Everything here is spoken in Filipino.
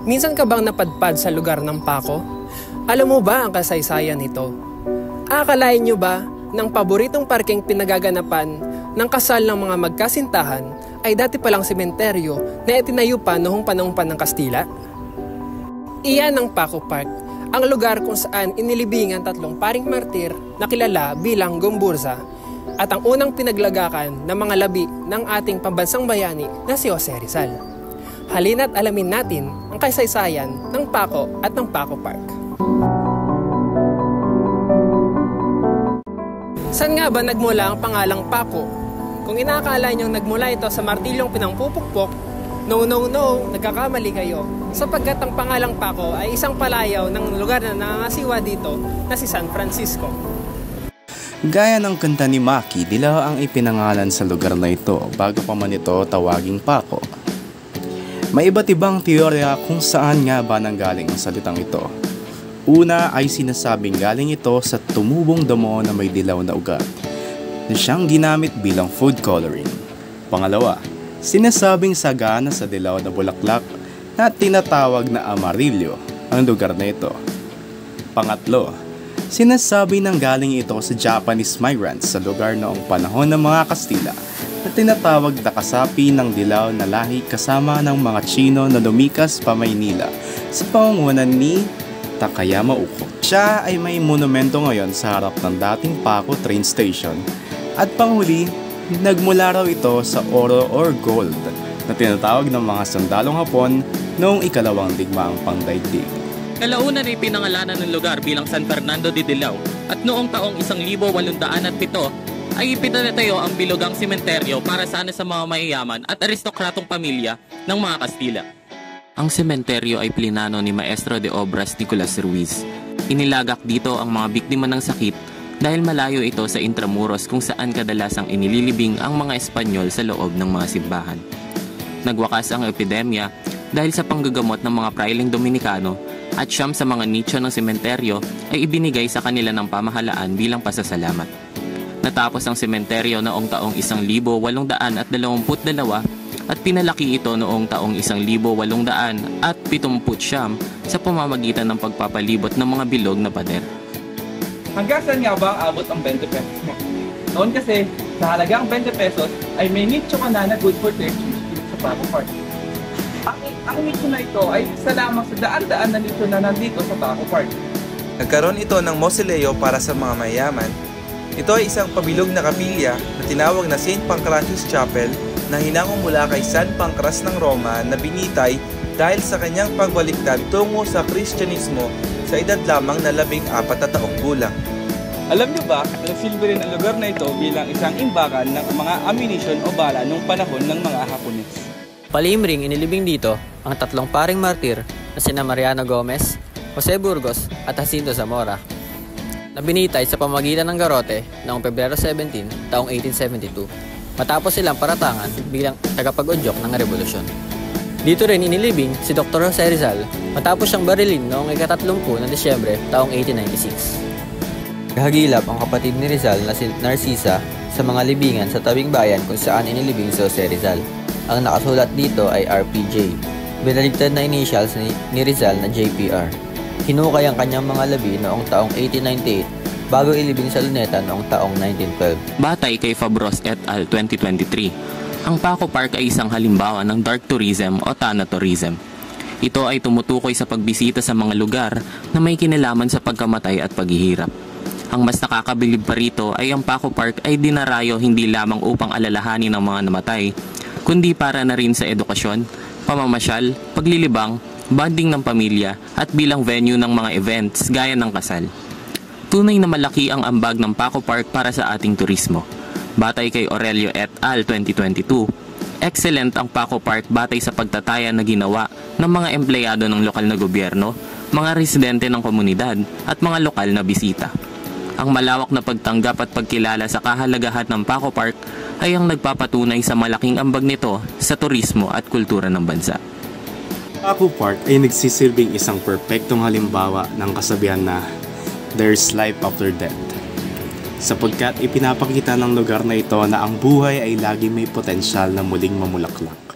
Minsan ka bang napadpad sa lugar ng Paco? Alam mo ba ang kasaysayan nito? Akalain nyo ba ng paboritong parkeng pinagaganapan ng kasal ng mga magkasintahan ay dati palang sementeryo na itinayo pa noong panahon pa ng Kastila? Iyan ang Paco Park, ang lugar kung saan inilibingan tatlong paring martir na kilala bilang Gomburza at ang unang pinaglagakan ng mga labi ng ating pambansang bayani na si Jose Rizal. Halina't alamin natin ang kasaysayan ng Paco at ng Paco Park. Saan nga ba nagmula ang pangalang Paco? Kung inaakala niyong nagmula ito sa martilyong pinangpupukpok, no, nagkakamali kayo. Sapagkat ang pangalang Paco ay isang palayaw ng lugar na nangangasiwa dito na si San Francisco. Gaya ng kanta ni Maki, dilaw ang ipinangalan sa lugar na ito bago pa man ito tawaging Paco. May iba't ibang teorya kung saan nga ba nanggaling ang salitang ito. Una ay sinasabing galing ito sa tumubong damo na may dilaw na ugat na siyang ginamit bilang food coloring. Pangalawa, sinasabing sagana sa dilaw na bulaklak na tinatawag na amarillo ang lugar na ito. Pangatlo, sinasabi nang galing ito sa Japanese migrants sa lugar noong panahon ng mga Kastila na tinatawag na kasapi ng dilaw na lahi kasama ng mga Chino na lumikas pa Maynila sa pamumunan ni Takayama Uko. Siya ay may monumento ngayon sa harap ng dating Paco train station at panghuli, nagmula raw ito sa oro or gold na tinatawag ng mga sundalong Hapon noong ikalawang digmaang pangdaigdig. Kalaunan ay pinangalanan ng lugar bilang San Fernando de Dilao at noong taong 1807 ay ipinatayo ang bilugang sementeryo para sana sa mga mayayaman at aristokratong pamilya ng mga Kastila. Ang sementeryo ay plinano ni Maestro de Obras Nicolas Ruiz. Inilagak dito ang mga biktima ng sakit dahil malayo ito sa Intramuros kung saan kadalasang inililibing ang mga Espanyol sa loob ng mga simbahan. Nagwakas ang epidemya dahil sa panggagamot ng mga prailing Dominikano at siyam sa mga nicho ng sementeryo ay ibinigay sa kanila ng pamahalaan bilang pasasalamat. Natapos ang sementeryo noong taong 1822 at pinalaki ito noong taong 1879 sa pamamagitan ng pagpapalibot ng mga bilog na pader. Hanggang saan nga ba abot ang 20 pesos mo? Noon kasi, sa halagang 20 pesos ay may nicho ka na good for 30 sa Paco Park. Ang nicho na ito ay isa lamang sa daan-daan na nicho na nandito sa Paco Park. Nagkaroon ito ng mausoleo para sa mga mayayaman. Ito ay isang pabilog na kapilya na tinawag na St. Pancratius Chapel na hinango mula kay San Pancras ng Roma na binitay dahil sa kanyang pagbaliktad tungo sa Kristyanismo sa edad lamang na 14 na taong gulang. Alam niyo ba, nagsilbi rin ang lugar na ito bilang isang imbakan ng mga ammunition o bala noong panahon ng mga Hapones. Palimring inilibing dito ang tatlong paring martir na sina Mariano Gomez, Jose Burgos at Jacinto Zamora na binitay sa pamamagitan ng garote noong Pebrero 17, taong 1872 matapos silang paratangan bilang tagapag-udyok ng revolusyon. Dito rin inilibing si Dr. Jose Rizal matapos siyang barilin noong ika-30 ng Disyembre taong 1896. Kahagilap ang kapatid ni Rizal na si Narcisa sa mga libingan sa tabing bayan kung saan inilibing si Jose Rizal. Ang nakasulat dito ay RPJ. Binaligtad na initials ni Rizal na JPR. Hinukay ang kanyang mga labi noong taong 1898 bago ilibing sa luneta noong taong 1912. Batay kay Fabros et al. 2023, ang Paco Park ay isang halimbawa ng dark tourism o thanatourism. Ito ay tumutukoy sa pagbisita sa mga lugar na may kinalaman sa pagkamatay at paghihirap. Ang mas nakakabilib pa rito ay ang Paco Park ay dinarayo hindi lamang upang alalahanin ng mga namatay, kundi para na rin sa edukasyon, pamamasyal, paglilibang, bonding ng pamilya at bilang venue ng mga events gaya ng kasal. Tunay na malaki ang ambag ng Paco Park para sa ating turismo. Batay kay Aurelio et al. 2022, excellent ang Paco Park batay sa pagtataya na ginawa ng mga empleyado ng lokal na gobyerno, mga residente ng komunidad at mga lokal na bisita. Ang malawak na pagtanggap at pagkilala sa kahalagahan ng Paco Park ay ang nagpapatunay sa malaking ambag nito sa turismo at kultura ng bansa. Paco Park ay nagsisilbing isang perpektong halimbawa ng kasabihan na there's life after death. Sapagkat ipinapakita ng lugar na ito na ang buhay ay lagi may potensyal na muling mamulaklak.